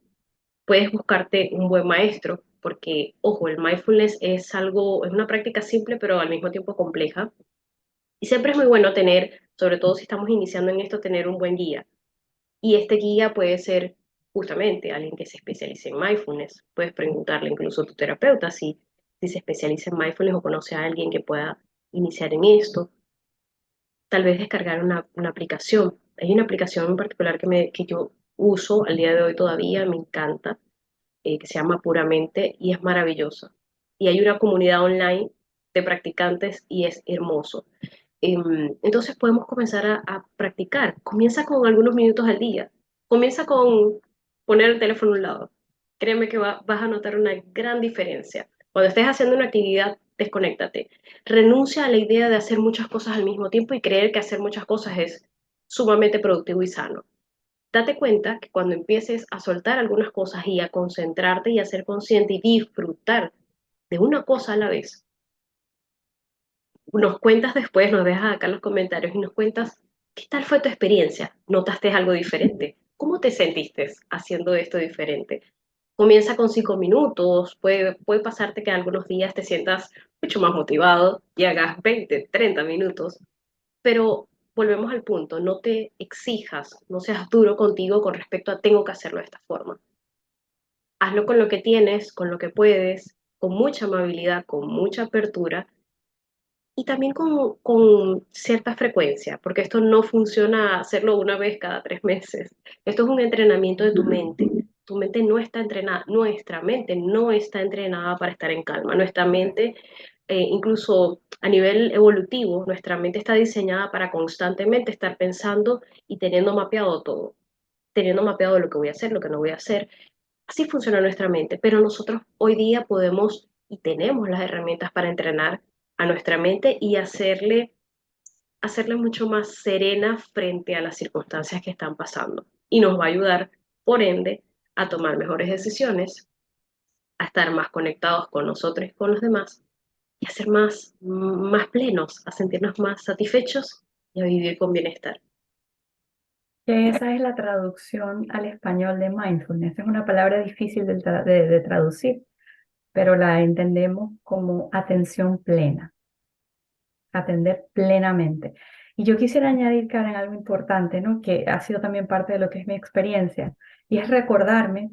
puedes buscarte un buen maestro, porque, ojo, el mindfulness es algo, es una práctica simple, pero al mismo tiempo compleja. Y siempre es muy bueno tener, sobre todo si estamos iniciando en esto, tener un buen guía. Y este guía puede ser justamente alguien que se especialice en mindfulness. Puedes preguntarle incluso a tu terapeuta si se especializa en mindfulness o conoce a alguien que pueda iniciar en esto. Tal vez descargar una aplicación. Hay una aplicación en particular que yo uso al día de hoy todavía, me encanta, que se llama Puramente y es maravillosa. Y hay una comunidad online de practicantes y es hermoso. Entonces podemos comenzar a practicar. Comienza con algunos minutos al día. Comienza con poner el teléfono a un lado. Créeme que vas a notar una gran diferencia. Cuando estés haciendo una actividad, desconéctate. Renuncia a la idea de hacer muchas cosas al mismo tiempo y creer que hacer muchas cosas es sumamente productivo y sano. Date cuenta que cuando empieces a soltar algunas cosas y a concentrarte y a ser consciente y disfrutar de una cosa a la vez, nos cuentas después, nos dejas acá en los comentarios y nos cuentas qué tal fue tu experiencia. ¿Notaste algo diferente? ¿Cómo te sentiste haciendo esto diferente? Comienza con 5 minutos, puede pasarte que algunos días te sientas mucho más motivado y hagas 20, 30 minutos, pero volvemos al punto, no te exijas, no seas duro contigo con respecto a tengo que hacerlo de esta forma. Hazlo con lo que tienes, con lo que puedes, con mucha amabilidad, con mucha apertura y también con cierta frecuencia, porque esto no funciona hacerlo una vez cada 3 meses. Esto es un entrenamiento de tu mente. Tu mente no está entrenada, nuestra mente no está entrenada para estar en calma. Nuestra mente, incluso a nivel evolutivo, nuestra mente está diseñada para constantemente estar pensando y teniendo mapeado todo, teniendo mapeado lo que voy a hacer, lo que no voy a hacer. Así funciona nuestra mente, pero nosotros hoy día podemos y tenemos las herramientas para entrenar a nuestra mente y hacerle mucho más serena frente a las circunstancias que están pasando. Y nos va a ayudar, por ende, a tomar mejores decisiones, a estar más conectados con nosotros y con los demás, y a ser más plenos, a sentirnos más satisfechos y a vivir con bienestar. Que esa es la traducción al español de mindfulness. Es una palabra difícil de traducir, pero la entendemos como atención plena, atender plenamente. Y yo quisiera añadir, Karen, algo importante, ¿no? Que ha sido también parte de lo que es mi experiencia, y es recordarme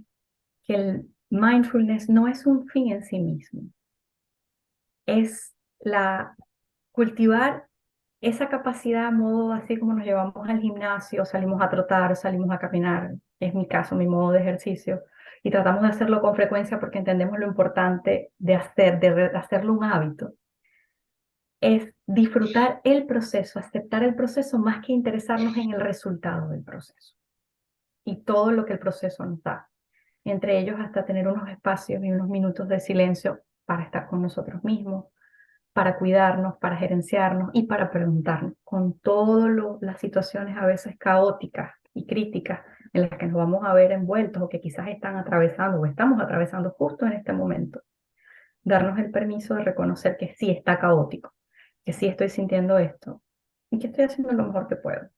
que el mindfulness no es un fin en sí mismo, es cultivar esa capacidad a modo así como nos llevamos al gimnasio, salimos a trotar, salimos a caminar, es mi caso, mi modo de ejercicio, y tratamos de hacerlo con frecuencia porque entendemos lo importante de hacerlo un hábito. Es disfrutar el proceso, aceptar el proceso más que interesarnos en el resultado del proceso y todo lo que el proceso nos da. entre ellos hasta tener unos espacios y unos minutos de silencio para estar con nosotros mismos, para cuidarnos, para gerenciarnos y para preguntarnos con todas las situaciones a veces caóticas y críticas en las que nos vamos a ver envueltos o que quizás están atravesando o estamos atravesando justo en este momento. Darnos el permiso de reconocer que sí está caótico, que sí estoy sintiendo esto y que estoy haciendo lo mejor que puedo.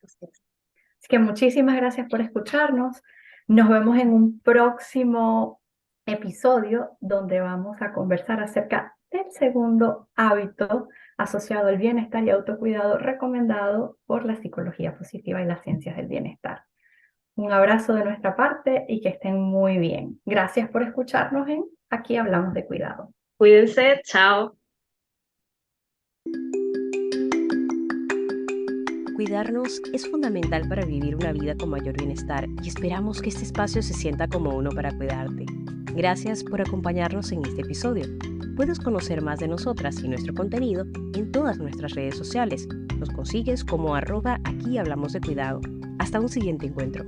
Así que muchísimas gracias por escucharnos. Nos vemos en un próximo episodio donde vamos a conversar acerca del segundo hábito asociado al bienestar y autocuidado recomendado por la psicología positiva y las ciencias del bienestar. Un abrazo de nuestra parte y que estén muy bien. Gracias por escucharnos en Aquí Hablamos de Cuidado. Cuídense, chao. Cuidarnos es fundamental para vivir una vida con mayor bienestar y esperamos que este espacio se sienta como uno para cuidarte. Gracias por acompañarnos en este episodio. Puedes conocer más de nosotras y nuestro contenido en todas nuestras redes sociales. Nos consigues como @aquí hablamos de cuidado. Hasta un siguiente encuentro.